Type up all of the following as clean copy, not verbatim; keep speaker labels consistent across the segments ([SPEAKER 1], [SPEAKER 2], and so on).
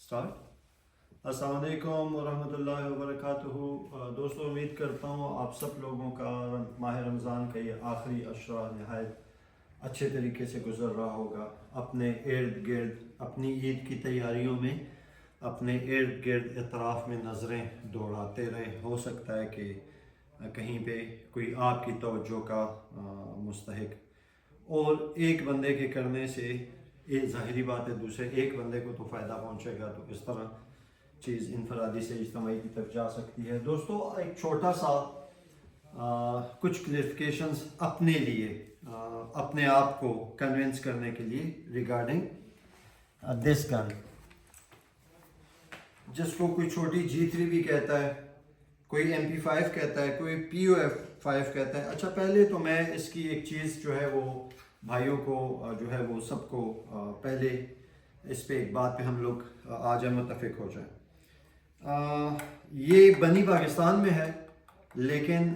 [SPEAKER 1] Start السلام علیکم ورحمۃ اللہ وبرکاتہ دوستوں، امید کرتا ہوں آپ سب لوگوں کا ماہ رمضان کا یہ آخری عشرہ نہایت اچھے طریقے سے گزر رہا ہوگا. اپنے ارد گرد اپنی عید کی تیاریوں میں اپنے ارد گرد اطراف میں نظریں دوڑاتے رہیں. ہو سکتا ہے کہ کہیں پہ کوئی آپ کی توجہ کا مستحق اور ایک بندے کے کرنے سے یہ ظاہری بات ہے دوسرے ایک بندے کو تو فائدہ پہنچے گا، تو اس طرح چیز انفرادی سے اجتماعی کی طرف جا سکتی ہے. دوستو ایک چھوٹا سا کچھ کلیریفیکیشنز اپنے لیے اپنے آپ کو کنونس کرنے کے لیے ریگارڈنگ دس گن، جس کو کوئی چھوٹی G3 بھی کہتا ہے، کوئی MP5 کہتا ہے، کوئی POF5 کہتا ہے. اچھا، پہلے تو میں اس کی ایک چیز جو ہے وہ بھائیوں کو جو ہے وہ سب کو پہلے اس پہ ایک بات پہ ہم لوگ آ جائیں، متفق ہو جائیں. یہ بنی پاکستان میں ہے لیکن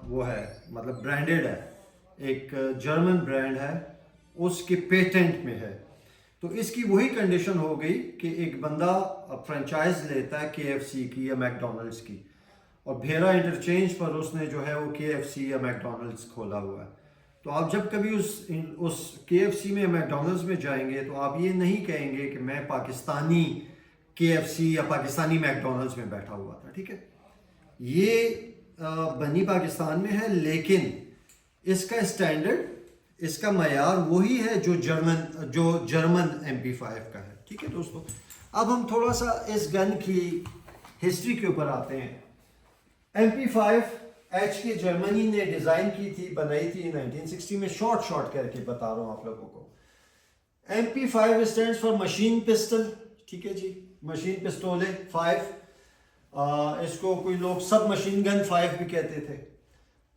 [SPEAKER 1] وہ ہے مطلب برانڈڈ ہے، ایک جرمن برانڈ ہے، اس کے پیٹنٹ میں ہے. تو اس کی وہی کنڈیشن ہو گئی کہ ایک بندہ فرنچائز لیتا ہے KFC کی یا میک ڈونلڈس کی، اور بھیرا انٹرچینج پر اس نے جو ہے وہ KFC یا میک ڈونلڈس کھولا ہوا ہے. تو آپ جب کبھی اس KFC میں یا میک ڈونلڈس میں جائیں گے تو آپ یہ نہیں کہیں گے کہ میں پاکستانی KFC یا پاکستانی میک ڈونلڈس میں بیٹھا ہوا تھا. ٹھیک ہے، یہ بنی پاکستان میں ہے لیکن اس کا اسٹینڈرڈ، اس کا معیار وہی ہے جو جرمن MP5 کا ہے. ٹھیک ہے دوستو، اب ہم تھوڑا سا اس گن کی ہسٹری کے اوپر آتے ہیں. MP5 کی جرمنی نے ڈیزائن کی تھی، بنائی تھی 1960 میں. شارٹ کر کے بتا رہا ہوں آپ لوگوں کو. MP5 stands for machine pistol. ٹھیک ہے جی، مشین پستولے 5. اس کو کوئی لوگ سب مشین گن 5 بھی کہتے تھے.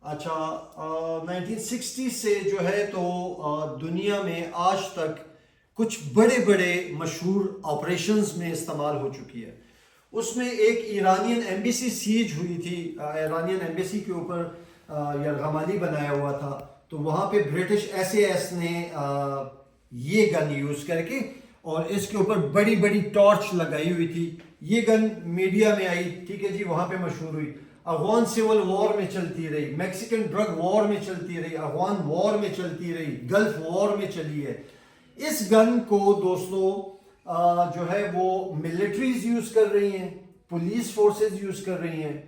[SPEAKER 1] اچھا، 1960 سے جو ہے تو دنیا میں آج تک کچھ بڑے مشہور آپریشنز میں استعمال ہو چکی ہے. اس میں ایک ایرانین ایمبیسی سیج ہوئی تھی، ایرانین ایمبیسی کے اوپر یرغمالی بنایا ہوا تھا، تو وہاں پہ برٹش SAS نے یہ گن یوز کر کے اور اس کے اوپر بڑی ٹارچ لگائی ہوئی تھی. یہ گن میڈیا میں آئی، ٹھیک ہے جی، وہاں پہ مشہور ہوئی. افغان سول وار میں چلتی رہی، میکسیکن ڈرگ وار میں چلتی رہی، افغان وار میں چلتی رہی، گلف وار میں چلی ہے. اس گن کو دوستو جو ہے وہ ملٹریز یوز کر رہی ہیں، پولیس فورسز یوز کر رہی ہیں،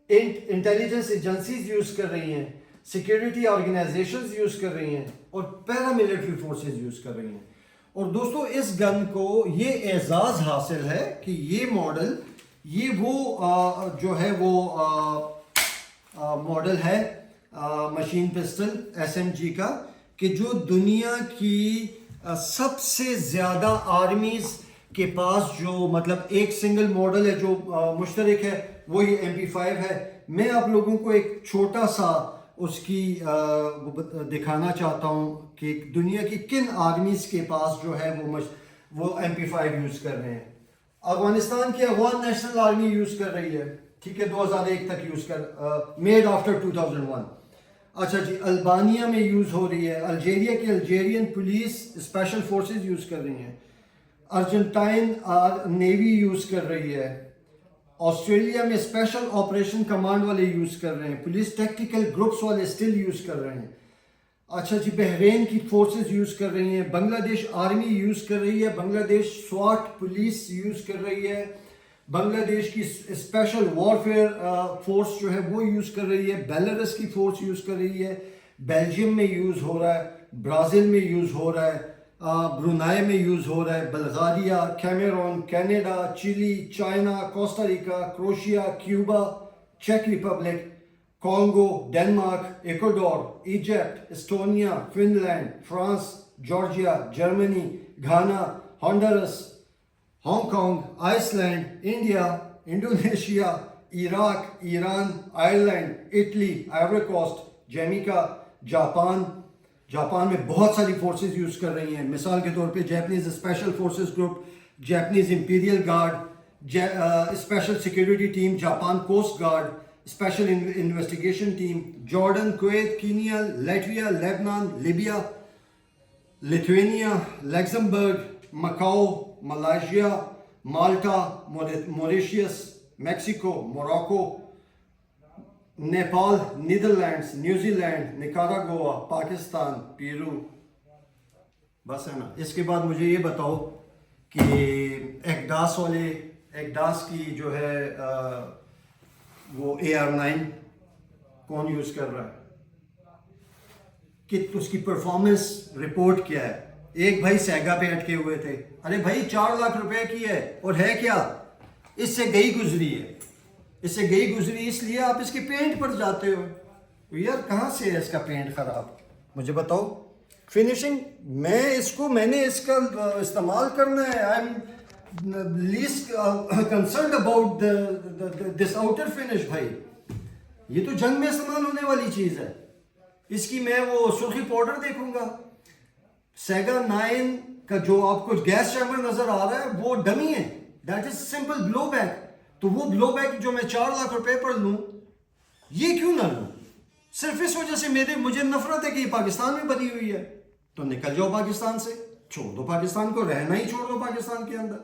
[SPEAKER 1] انٹیلیجنس ایجنسیز یوز کر رہی ہیں، سیکیورٹی آرگنائزیشنز یوز کر رہی ہیں، اور پیرا ملٹری فورسز یوز کر رہی ہیں. اور دوستو اس گن کو یہ اعزاز حاصل ہے کہ یہ ماڈل، یہ وہ جو ہے وہ ماڈل ہے مشین پسٹل SMG کا، کہ جو دنیا کی سب سے زیادہ آرمیز کے پاس جو مطلب ایک سنگل ماڈل ہے جو مشترک ہے، وہی MP5 ہے. میں آپ لوگوں کو ایک چھوٹا سا اس کی دکھانا چاہتا ہوں کہ دنیا کی کن آرمیز کے پاس جو ہے وہ MP5 یوز کر رہے ہیں. افغانستان کی افغان نیشنل آرمی یوز کر رہی ہے، ٹھیک ہے، 2001 تک یوز میڈ آفٹر 2001. اچھا جی، البانیہ میں یوز ہو رہی ہے، الجیریا کی Algerian police special forces use کر رہی ہیں، ارجنٹائن نیوی یوز کر رہی ہے، آسٹریلیا میں اسپیشل آپریشن کمانڈ والے یوز کر رہے ہیں، پولیس ٹیکٹیکل گروپس والے اسٹل یوز کر رہے ہیں. اچھا جی، بحرین کی فورسز یوز کر رہی ہیں، بنگلہ دیش آرمی یوز کر رہی ہے، بنگلہ دیش سواٹ پولیس یوز کر رہی ہے، بنگلہ دیش کی اسپیشل وارفیئر فورس جو ہے وہ یوز کر رہی ہے، بیلاروس کی فورس یوز کر رہی ہے، بیلجیم میں یوز ہو رہا ہے، برازیل میں یوز ہو رہا ہے، برونائی میں یوز ہو رہا ہے، Bulgaria, Cameroon, Canada, Chile, China, Costa Rica, Croatia, Cuba, چیک Republic, Congo, Denmark, Ecuador, Egypt, Estonia, Finland, France, Georgia, Germany, Ghana, Honduras, Hong Kong, Iceland, India, Indonesia, Iraq, Iran, Ireland, Italy, Ivory Coast, Jamaica, Japan میں بہت ساری forces use کر رہی ہیں. مثال کے طور پہ Japanese special forces group, Japanese imperial guard, special security team, Japan coast guard, special investigation team, Jordan, Kuwait, Kenya, Latvia, Lebanon, Libya, Lithuania, Luxembourg, Macau, Malaysia, Malta, Mauritius, Mexico, Morocco, Nepal, Netherlands, New Zealand, Nicaragua, Pakistan, Peru. بس ہے نا. اس کے بعد مجھے یہ بتاؤ کہ ایکڈاس کی جو ہے وہ AR9 کون یوز کر رہا ہے، کہ اس کی پرفارمنس رپورٹ کیا ہے. ایک بھائی سیگا پہ اٹکے ہوئے تھے. ارے بھائی 4 لاکھ روپے کی ہے اور ہے کیا، اس سے گئی گزری ہے. اس سے گئی گزری اس لیے آپ اس کے پینٹ پر جاتے ہو. یار کہاں سے ہے اس کا پینٹ خراب، مجھے بتاؤ. فنیشنگ میں نے اس کا استعمال کرنا ہے. I am list concerned about this outer finish. بھائی یہ تو جنگ میں استعمال ہونے والی چیز ہے. اس کی میں وہ سرخی پاؤڈر دیکھوں گا. سیگا 9 کا جو آپ کو گیس چیمبر نظر آ رہا ہے وہ ڈمی ہے. That is simple blowback. تو وہ بلو بیک جو میں 4 لاکھ روپے پر لوں، یہ کیوں نہ لوں؟ صرف اس وجہ سے مجھے نفرت ہے کہ یہ پاکستان میں بنی ہوئی ہے. تو نکل جاؤ پاکستان سے، چھوڑ دو پاکستان کو، رہنا ہی چھوڑ دو پاکستان کے اندر.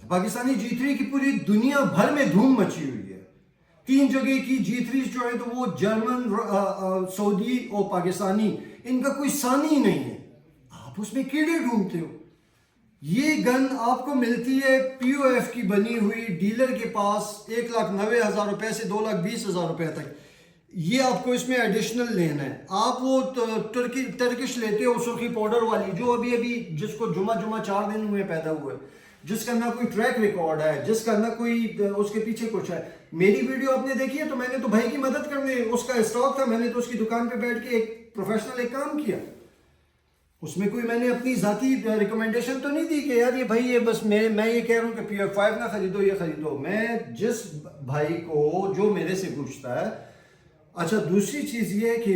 [SPEAKER 1] پاکستانی G3 کی پوری دنیا بھر میں دھوم مچی ہوئی ہے. 3 جگہ کی G3 جو ہے تو وہ جرمن، سعودی اور پاکستانی، ان کا کوئی ثانی نہیں ہے. آپ اس میں کیڑے ڈھونڈتے ہو. یہ گن آپ کو ملتی ہے POF کی بنی ہوئی ڈیلر کے پاس 1,90,000 روپے سے 2,20,000 روپے تک. یہ آپ کو اس میں ایڈیشنل لینا ہے. آپ وہ ٹرکش لیتے ہو سرخی پاؤڈر والی، جو ابھی جس کو جمعہ 4 دن ہوئے پیدا ہوئے، جس کا نہ کوئی ٹریک ریکارڈ ہے، جس کا نہ کوئی اس کے پیچھے کچھ ہے. میری ویڈیو آپ نے دیکھی ہے تو میں نے تو بھائی کی مدد کرنے، اس کا اسٹاک تھا، میں نے تو اس کی دکان پہ بیٹھ کے ایک پروفیشنل ایک کام کیا. اس میں کوئی میں نے اپنی ذاتی ریکمنڈیشن تو نہیں دی کہ یار یہ بھائی یہ بس میں یہ کہہ رہا ہوں کہ PF5 نہ خریدو، یہ خریدو. میں جس بھائی کو جو میرے سے پوچھتا ہے. اچھا دوسری چیز یہ ہے کہ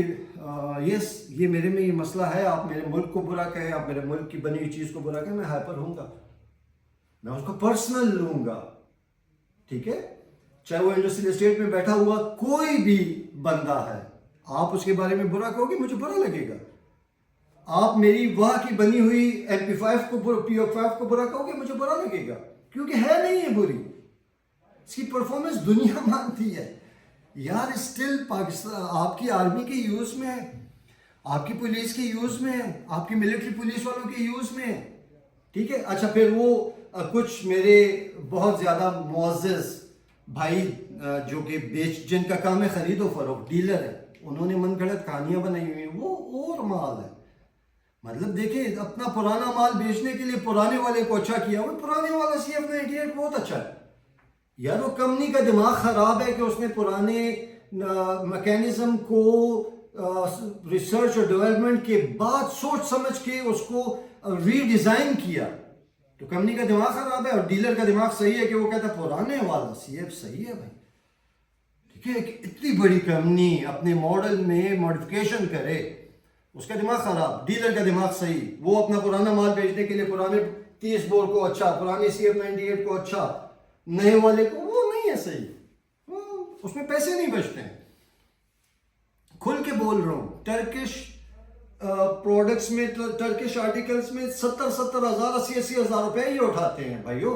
[SPEAKER 1] یہ میرے میں یہ مسئلہ ہے، آپ میرے ملک کو برا کہیں، آپ میرے ملک کی بنی ہوئی چیز کو برا کہیں، میں ہائپر ہوں گا، میں اس کو پرسنل لوں گا. ٹھیک ہے، چاہے وہ انڈسٹریل اسٹیٹ میں بیٹھا ہوا کوئی بھی بندہ ہے، آپ اس کے بارے میں برا کہو گے مجھے برا لگے گا. آپ میری وہاں کی بنی ہوئی MP5 کو PF5 کو برا کہو گے مجھے برا لگے گا، کیونکہ ہے نہیں ہے بری. اس کی پرفارمنس دنیا مانتی ہے. یار اسٹل پاکستان آپ کی آرمی کے یوز میں ہے، آپ کی پولیس کے یوز میں ہے، آپ کی ملٹری پولیس والوں کے یوز میں ہے. ٹھیک ہے. اچھا پھر وہ کچھ میرے بہت زیادہ معزز بھائی جو کہ جن کا کام ہے خرید و فروخت، ڈیلر ہے، انہوں نے من گھڑت کہانیاں بنائی ہوئی ہیں. وہ اور مال ہے. مطلب دیکھیں اپنا پرانا مال بیچنے کے لیے پرانے والے کو اچھا کیا. وہ پرانے والا CF98 بہت اچھا ہے. یار وہ کمپنی کا دماغ خراب ہے کہ اس نے پرانے میکینزم کو ریسرچ اور ڈیولپمنٹ کے بعد سوچ سمجھ کے اس کو ری ڈیزائن کیا. تو کمپنی کا دماغ خراب ہے. اور ڈیلر کا دماغ صحیح ہے کہ وہ کہتا ہے پرانے والا CF صحیح ہے بھائی. ٹھیک ہے، کہ اتنی بڑی کمپنی اپنے ماڈل میں ماڈیفکیشن کرے، اس کا دماغ خراب. ڈیلر کا دماغ صحیح، وہ اپنا پرانا مال بیچنے کے لیے پرانے 30 بور کو اچھا، پرانے CF98 کو اچھا، نئے والے کو وہ نہیں ہے صحیح. اس میں پیسے نہیں بچتے ہیں. کھل کے بول رہا ہوں، ٹرکش پروڈکٹس میں، ٹرکش آرٹیکلز میں 70,000 80,000 روپے ہی اٹھاتے ہیں بھائیو.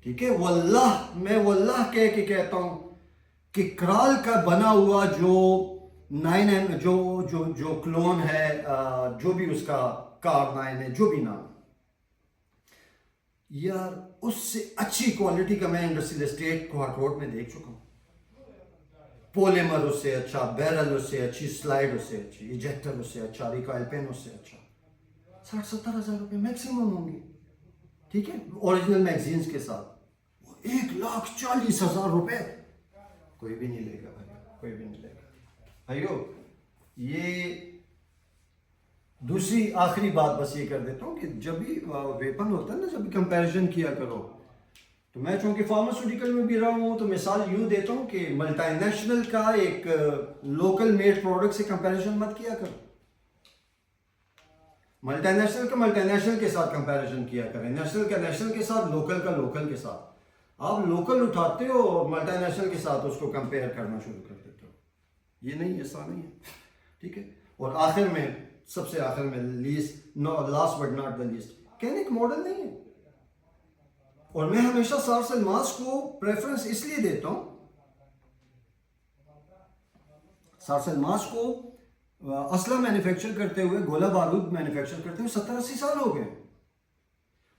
[SPEAKER 1] ٹھیک ہے. واللہ کہہ کے کہتا ہوں کہ کرال کا بنا ہوا جو 9M جو کلون ہے، جو بھی اس کا کار 9 ہے، جو بھی نام، یار اس سے اچھی کوالٹی کا میں انڈسٹریل اسٹیٹ کو ہارٹ روڈ میں دیکھ چکا ہوں. پولیمر اس سے اچھا، بیرل اس سے اچھی، سلائڈ اس سے اچھی، ایجیکٹر اس سے اچھا، ریکوائل پین اس سے اچھا. 60-70 ہزار روپے میکسیمم ہوں گے. ٹھیک ہے، اوریجنل میگزینز کے ساتھ. 1,40,000 روپے کوئی بھی نہیں لے گا بھائی، کوئی بھی نہیں لے گا بھائیو. یہ دوسری آخری بات بس یہ کر دیتا ہوں کہ جب بھی ویپن ہوتا ہے نا، جب بھی کمپیریزن کیا کرو، تو میں چونکہ فارماسیوٹیکل میں بھی رہا ہوں تو مثال یوں دیتا ہوں کہ ملٹی نیشنل کا ایک لوکل میڈ پروڈکٹ سے کمپیریزن مت کیا کرو. ملٹی نیشنل کا ملٹی نیشنل کے ساتھ کمپیریزن کیا کریں، نیشنل کا نیشنل کے ساتھ، لوکل کا لوکل کے ساتھ. آپ لوکل اٹھاتے ہو اور ملٹی نیشنل کے ساتھ اس کو کمپیئر کرنا شروع کر دیتے ہو. یہ نہیں، ایسا نہیں ہے. ٹھیک ہے. اور آخر میں، سب سے آخر میں، last but not the least, کینک model نہیں ہے. اور میں ہمیشہ سارس الماس کو پریفرنس اس لیے دیتا ہوں، سارس الماس کو اسلحہ مینوفیکچر کرتے ہوئے، گولہ بارود مینوفیکچر کرتے ہوئے 70-80 سال ہو گئے،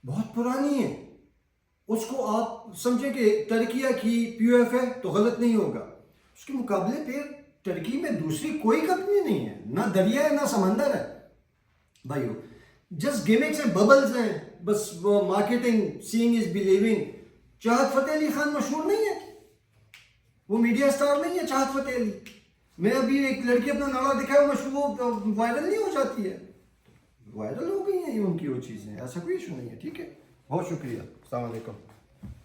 [SPEAKER 1] بہت پرانی ہے. اس کو آپ سمجھیں کہ ترکیہ کی پی او ایف ہے تو غلط نہیں ہوگا، اس کے مقابلے پہ ترکی میں دوسری کوئی کمپنی نہیں ہے، نہ دریا ہے نہ سمندر ہے بھائیو. جسٹ گیمکس ہیں، ببلز ہیں، بس وہ مارکیٹنگ، سینگ از بلیونگ. چاہت فتح علی خان مشہور نہیں ہے، وہ میڈیا اسٹار نہیں ہے چاہت فتح علی. میں ابھی ایک لڑکی اپنا ناڑا دکھایا، مشہور وائرل نہیں ہو جاتی ہے، وائرل ہو گئی ہیں یہ ان کی وہ چیزیں، ایسا کوئی ایشو نہیں ہے. ٹھیک ہے، بہت شکریہ، السلام علیکم.